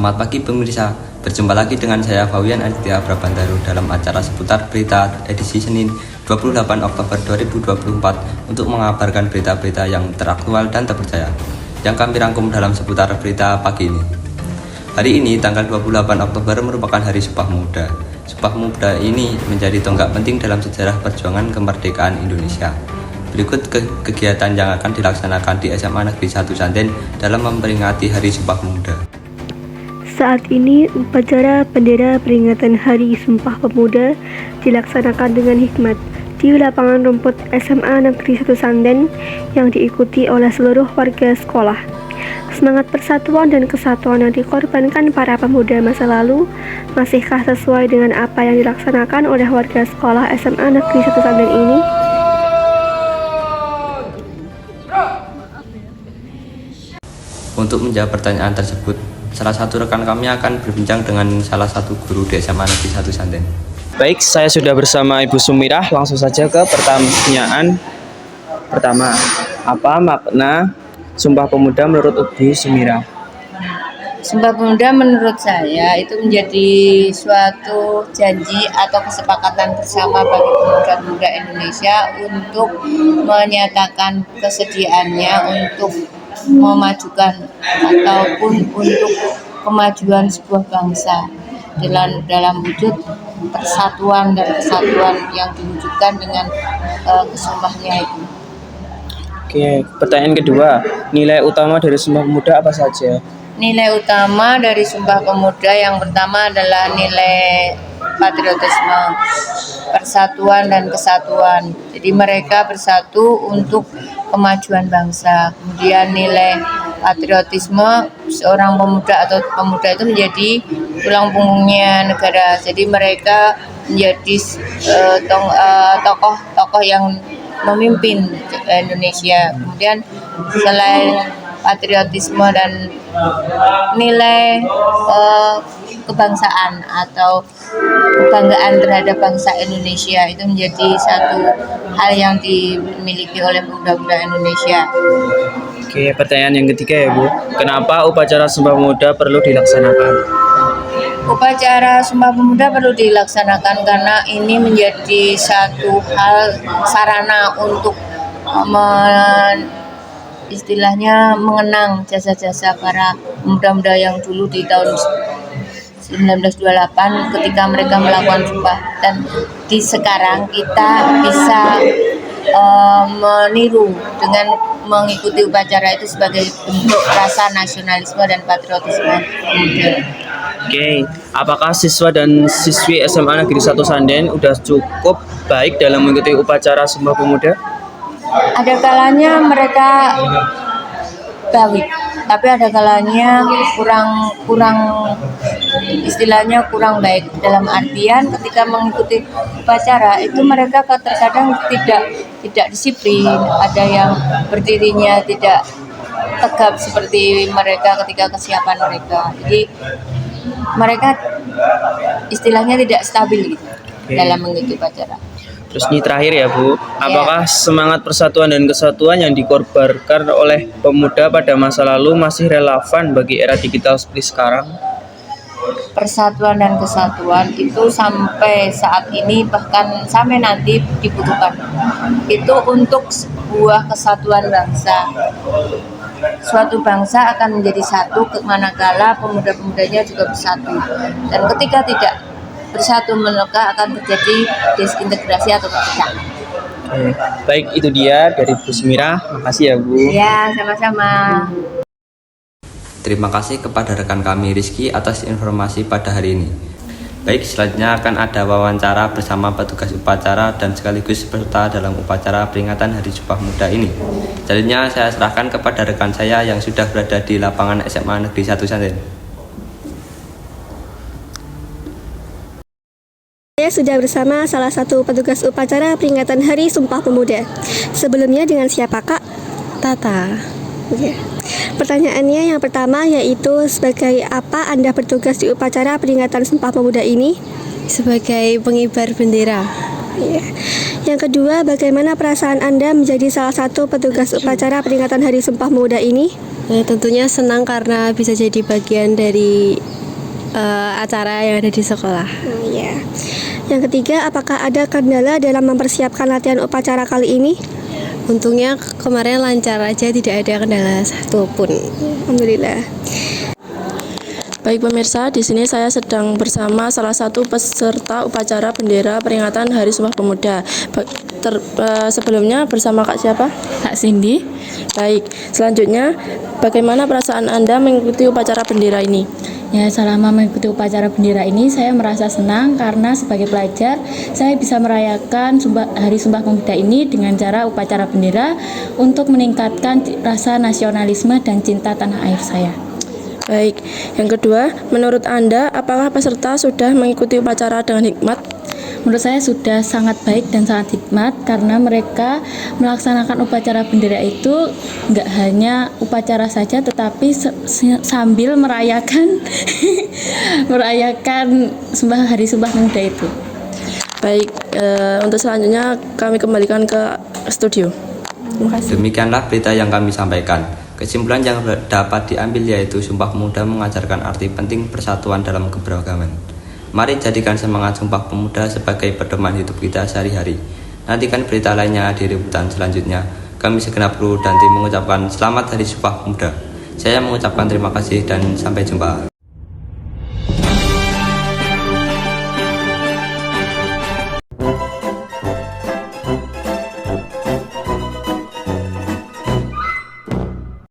Selamat pagi pemirsa, berjumpa lagi dengan saya Fawian Aditya Prabandaro dalam acara seputar berita edisi Senin 28 Oktober 2024 untuk mengabarkan berita-berita yang teraktual dan terpercaya yang kami rangkum dalam seputar berita pagi ini. Hari ini tanggal 28 Oktober merupakan Hari Sumpah Pemuda. Sumpah Pemuda ini menjadi tonggak penting dalam sejarah perjuangan kemerdekaan Indonesia. Berikut kegiatan yang akan dilaksanakan di SMA Negeri 1 Santen dalam memperingati Hari Sumpah Pemuda. Saat ini, upacara bendera peringatan Hari Sumpah Pemuda dilaksanakan dengan hikmat di lapangan rumput SMA Negeri 1 Santen yang diikuti oleh seluruh warga sekolah. Semangat persatuan dan kesatuan yang dikorbankan para pemuda masa lalu masihkah sesuai dengan apa yang dilaksanakan oleh warga sekolah SMA Negeri 1 Santen ini? Untuk menjawab pertanyaan tersebut, salah satu rekan kami akan berbincang dengan salah satu guru di SMA Negeri 1 Santen. Baik, saya sudah bersama Ibu Sumirah. Langsung saja ke pertanyaan pertama. Apa makna Sumpah Pemuda menurut Ibu Sumirah? Sumpah Pemuda menurut saya itu menjadi suatu janji atau kesepakatan bersama bagi pemuda-pemuda Indonesia untuk menyatakan kesediaannya untuk memajukan ataupun untuk kemajuan sebuah bangsa dalam wujud persatuan dan kesatuan yang diwujudkan dengan kesumpahnya itu. Oke, pertanyaan kedua. Nilai utama dari Sumpah Pemuda apa saja? Nilai utama dari Sumpah Pemuda yang pertama adalah nilai patriotisme, persatuan dan kesatuan. Jadi mereka bersatu untuk kemajuan bangsa. Kemudian nilai patriotisme, seorang pemuda atau pemuda itu menjadi tulang punggungnya negara. Jadi mereka menjadi tokoh-tokoh yang memimpin Indonesia. Kemudian selain patriotisme dan nilai kebangsaan atau kebanggaan terhadap bangsa Indonesia itu menjadi satu hal yang dimiliki oleh pemuda-pemuda Indonesia. Oke, pertanyaan yang ketiga ya Bu. Kenapa upacara Sumpah Pemuda perlu dilaksanakan? Upacara Sumpah Pemuda perlu dilaksanakan karena ini menjadi satu hal sarana untuk istilahnya mengenang jasa-jasa para pemuda-pemuda yang dulu di tahun 1928 ketika mereka melakukan sumpah, dan di sekarang kita bisa meniru dengan mengikuti upacara itu sebagai bentuk rasa nasionalisme dan patriotisme pemuda. Oke, apakah siswa dan siswi SMA Negeri 1 Santen udah cukup baik dalam mengikuti upacara Sumpah Pemuda? Ada kalanya mereka baik, tapi ada kalanya istilahnya kurang baik, dalam artian ketika mengikuti upacara itu mereka terkadang tidak disiplin, ada yang berdirinya tidak tegap seperti mereka ketika kesiapan mereka. Jadi mereka istilahnya tidak stabil gitu dalam mengikuti upacara. Terus ini terakhir ya Bu, apakah semangat persatuan dan kesatuan yang dikorbankan oleh pemuda pada masa lalu masih relevan bagi era digital seperti sekarang? Persatuan dan kesatuan itu sampai saat ini bahkan sampai nanti dibutuhkan. Itu untuk sebuah kesatuan bangsa. Suatu bangsa akan menjadi satu manakala pemuda-pemudanya juga bersatu. Dan ketika tidak bersatu, maka akan terjadi disintegrasi atau perpecahan. Baik, itu dia dari Bu Sumirah. Makasih ya Bu. Ya, sama-sama. Terima kasih kepada rekan kami Rizky atas informasi pada hari ini. Baik, selanjutnya akan ada wawancara bersama petugas upacara dan sekaligus peserta dalam upacara peringatan Hari Sumpah Pemuda ini. Selanjutnya saya serahkan kepada rekan saya yang sudah berada di lapangan SMA Negeri 1 Santen. Saya sudah bersama salah satu petugas upacara peringatan Hari Sumpah Pemuda. Sebelumnya dengan siapa Kak? Tata. Oke. Pertanyaannya yang pertama yaitu sebagai apa Anda bertugas di upacara peringatan Sumpah Pemuda ini? Sebagai pengibar bendera. Ya. Yang kedua, bagaimana perasaan Anda menjadi salah satu petugas upacara peringatan Hari Sumpah Pemuda ini? Tentunya senang karena bisa jadi bagian dari acara yang ada di sekolah. Ya. Yang ketiga, apakah ada kendala dalam mempersiapkan latihan upacara kali ini? Untungnya kemarin lancar aja, tidak ada kendala satupun. Alhamdulillah. Baik pemirsa, di sini saya sedang bersama salah satu peserta upacara bendera peringatan Hari Sumpah Pemuda. Sebelumnya bersama Kak siapa? Kak Cindy. Baik, selanjutnya bagaimana perasaan Anda mengikuti upacara bendera ini? Ya, selama mengikuti upacara bendera ini saya merasa senang karena sebagai pelajar saya bisa merayakan Hari Sumpah Pemuda ini dengan cara upacara bendera untuk meningkatkan rasa nasionalisme dan cinta tanah air saya. Baik, yang kedua, menurut Anda apakah peserta sudah mengikuti upacara dengan hikmat? Menurut saya sudah sangat baik dan sangat hikmat karena mereka melaksanakan upacara bendera itu nggak hanya upacara saja tetapi sambil merayakan Hari Sumpah Pemuda itu. Baik, untuk selanjutnya kami kembalikan ke studio. Terima kasih. Demikianlah berita yang kami sampaikan. Kesimpulan yang dapat diambil yaitu Sumpah Pemuda mengajarkan arti penting persatuan dalam keberagaman. Mari jadikan semangat Sumpah Pemuda sebagai pedoman hidup kita sehari-hari. Nantikan berita lainnya di liputan selanjutnya. Kami segenap kru dan tim mengucapkan selamat Hari Sumpah Pemuda. Saya mengucapkan terima kasih dan sampai jumpa.